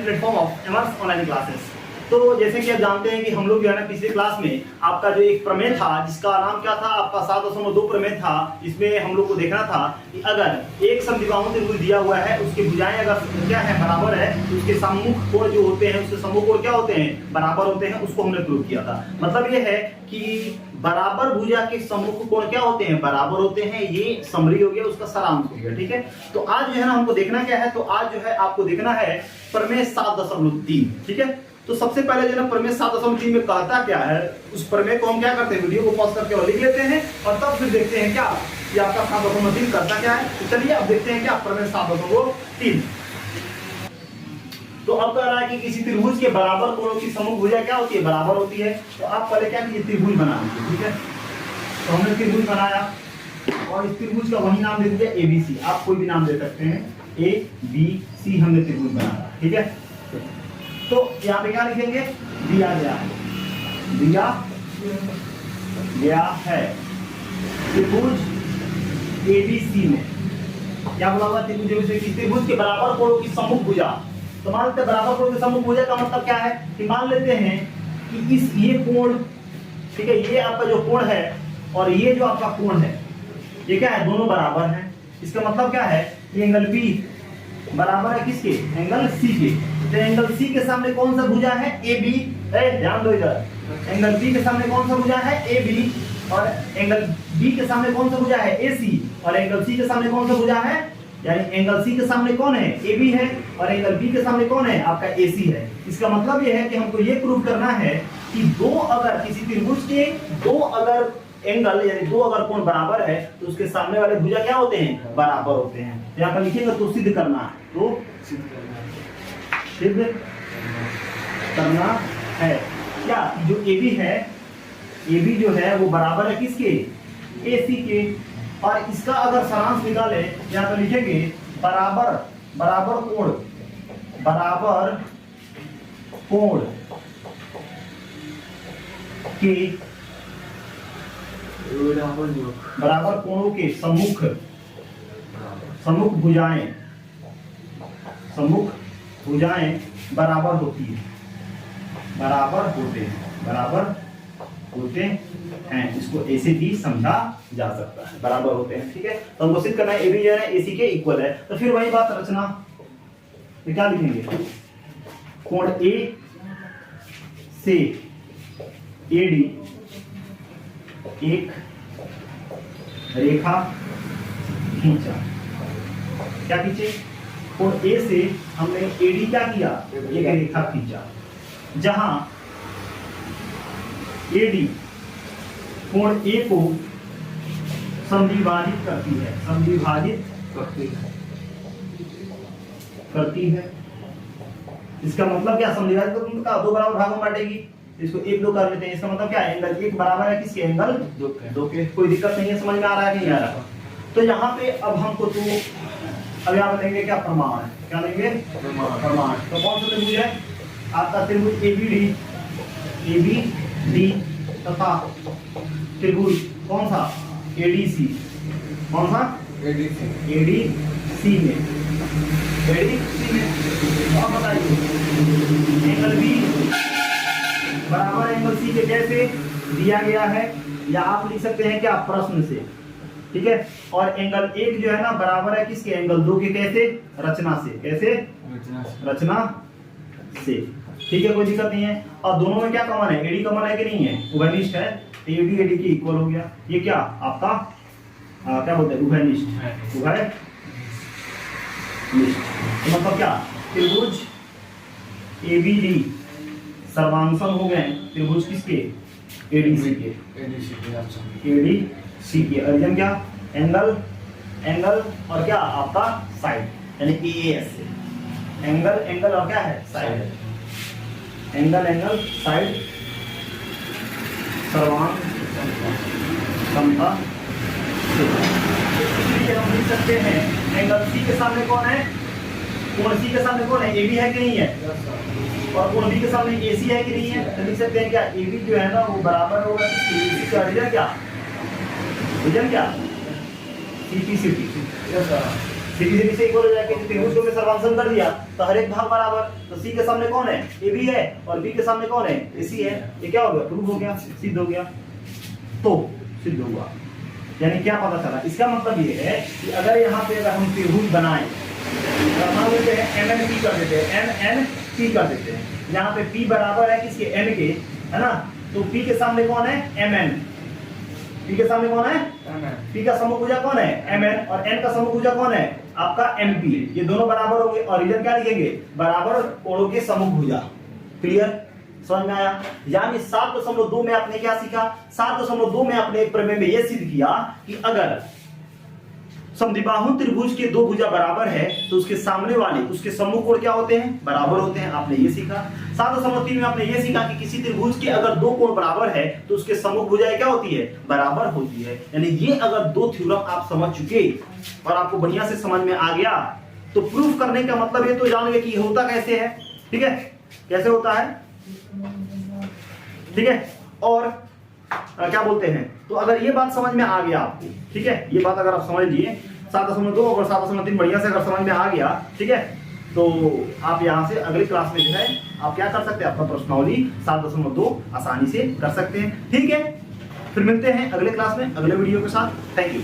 Platform of एमर्स online classes. तो जैसे कि आप जानते हैं कि हम लोग जो है ना पिछले क्लास में आपका जो एक प्रमेय था जिसका नाम क्या था, आपका 7.2 प्रमेय था, इसमें हम लोग को देखना था कि अगर एक समद्विबाहु त्रिभुज दिया हुआ है, उसकी भुजाएं अगर क्या है बराबर है, तो उसके सम्मुख कोण जो होते हैं, उसके सम्मुख कोण क्या होते हैं, बराबर होते हैं। उसको हमने प्रूव किया था। मतलब ये है कि बराबर भुजा के सम्मुख कोण क्या होते हैं, बराबर होते हैं। ये समरी हो गया, उसका सारांश हो गया। ठीक है, तो आज जो है ना हमको देखना क्या है, तो आज जो है आपको देखना है प्रमेय 7.3। ठीक है, तो सबसे पहले जो है प्रमेय 7.3 में कहता क्या है, उस प्रमेय को हम क्या करते हैं, वीडियो को पॉज करके और लिख लेते हैं और तब फिर देखते हैं क्या कि आपका 7.3 करता क्या है। तो चलिए अब देखते हैं क्या प्रमेय 7.3। तो अब कह रहा है कि किसी त्रिभुज के बराबर कोणों की सम्मुख भुजा क्या होती है, बराबर होती है। तो आप पहले क्या कीजिए, त्रिभुज बना लीजिए। ठीक है, तो हमने त्रिभुज बनाया और इस त्रिभुज का वही नाम दे दीजिए ABC। आप कोई भी नाम दे सकते हैं, ABC हमने त्रिभुज बनाया। ठीक है, तो यहाँ पे क्या लिखेंगे, दिया गया है, दिया गया है त्रिभुज ABC में क्या बोला हुआ, त्रिभुज ABC की त्रिभुज के बराबर कोणों की सम्मुख भुजा। तो मान लेते हैं बराबर कोण की सम्मुख भुजा का मतलब क्या है कि मान लेते हैं कि इस ये कोण, ठीक है, ये आपका जो कोण है और ये जो आपका कोण है, ये क्या है, दोनों बराबर हैं। इसका मतलब क्या है, ये एंगल B बराबर है किसके, एंगल C के। तो एंगल C के सामने कौन सा भुजा है, AB। ध्यान दो इधर, एंगल B के सामने कौन सा भुजा है, AB, और एंगल B के सामने कौन सा भुजा है, AC, और एंगल C के सामने कौन सा भुजा है, यानी एंगल C के सामने कौन है, AB है, और एंगल B के सामने कौन है, आपका AC है। इसका मतलब ये है कि हमको ये प्रूव करना है कि दो अगर किसी त्रिभुज के दो अगर एंगल यानी दो अगर कोण बराबर है तो उसके सामने वाले भुजा क्या होते हैं, बराबर होते हैं। यहाँ पर लिखिएगा, तो सिद्ध करना है, तो सिद्ध करना है क्या, जो AB है, AB जो है वो बराबर है किसके, AC के। और इसका अगर सारांश निकाले, यहाँ पर लिखेंगे बराबर बराबर कोण के बराबर कोणों के सम्मुख भुजाएं बराबर होती है, बराबर होते हैं। इसको ऐसे भी समझा जा सकता है, बराबर होते हैं। ठीक है, तो हमको सिद्ध करना है AB जो है ना AC के इक्वल है। तो फिर वही बात रचना, तो क्या लिखेंगे, कोण A से AD एक रेखा खींचा। क्या खींचे, कोण A से हमने AD क्या किया, एक रेखा खींचा, जहां AD कोण A को समद्विभाजित करती है। इसका मतलब क्या, समद्विभाजित का दो बराबर भागों में बांटेगी, इसको 1 2 कर लेते हैं। इसका मतलब क्या है, एंगल 1 बराबर है किसके, एंगल 2 के। कोई दिक्कत नहीं है, समझ में आ रहा है कि नहीं आ रहा। तो यहाँ पे अब हमको तो अब यहाँ लेंगे क्या, प्रमाण। क्या लेंगे, प्रमाण। तो कौन सा त्रिभुज है आपका, त्रिभुज ABD तथा त्रिभुज कौन सा, ADC। कौन सा, ADC में। तो अब बताइए, एंगल B बराबर एंगल C के कैसे दिया गया है, या आप लिख सकते हैं क्या, प्रश्न से। ठीक है, और एंगल 1 जो है ना बराबर है किसके, एंगल 2 के। कैसे, रचना से। कैसे, रचना से। ठीक है, कोई दिक्कत नहीं है। और दोनों में क्या कॉमन है, AD कॉमन है कि नहीं है, उभयनिष्ठ है। AD AD के इक्वल हो गया। ये क्या आपका क्या बोलते हैं, उभयनिष्ठ। तो मतलब क्या, त्रिभुज ABD सर्वांगसम हो गए त्रिभुज किसके, ADC के। ADC के अर्जन क्या, एंगल और क्या आपका साइड, यानी AAS से। एंगल और क्या है, साइड। एंगल साइड सर्वांग समता। हम लिख सकते हैं एंगल C के सामने कौन है, कोण C के सामने कौन है, AB है कि नहीं है, और कोण B के सामने AC है कि नहीं है। तो लिख सकते हैं क्या, AB जो है ना वो बराबर होगा AC का रीजन क्या, CP सीधी से इक्वल हो जाएगा। त्रिभुज को सर्वांशन कर दिया तो हर एक भाग बराबर, तो सी के सामने कौन है, ए बी है, और बी के सामने कौन है, ए सी है। ये क्या हो गया, प्रूव हो गया, सिद्ध हो गया। तो सिद्ध हुआ, यानी क्या पता चला, इसका मतलब ये है कि अगर यहाँ पे अगर हम त्रिभुज बनाएं, मान लेते हैं एम एन पी कर देते हैं, एम एन पी कर देते हैं, यहाँ पे पी बराबर है किसके, एन के, है ना। तो पी के सामने कौन है, एम एन, पी के सामने कौन है, पी का समभुजा कौन है, एम एन, और एन का समभुजा कौन है, आपका एम पी। ये दोनों बराबर होंगे और रीजन क्या लिखेंगे, बराबर कोणों के समभुजा। क्लियर, समझ में आया। यानी 7.2 में आपने क्या सीखा, 7.2 में आपने प्रमेय में यह सिद्ध किया कि अगर समद्विबाहु त्रिभुज के दो भुजा बराबर है तो उसके सामने वाले उसके सम्मुख कोण क्या होते हैं, बराबर होते हैं। आपने ये सीखा। 7.3 में आपने ये सीखा कि किसी त्रिभुज के अगर दो कोण बराबर है तो उसके सम्मुख भुजाएं क्या होती है, बराबर होती है। यानी ये अगर दो थ्योरम आप समझ चुके और आपको बढ़िया से समझ में आ गया तो प्रूफ करने का मतलब ये तो जान गए कि ये होता कैसे है। ठीक है, कैसे होता है, ठीक है। और क्या बोलते हैं, तो अगर ये बात समझ में आ गया आपको, ठीक है, ये बात अगर आप समझ लिए 7.2 और 7.3 बढ़िया से अगर समझ में आ गया, ठीक है, तो आप यहां से अगली क्लास में जो है आप क्या कर सकते हैं, अपना प्रश्नावली 7.2 आसानी से कर सकते हैं। ठीक है, फिर मिलते हैं अगले क्लास में अगले वीडियो के साथ। Thank you.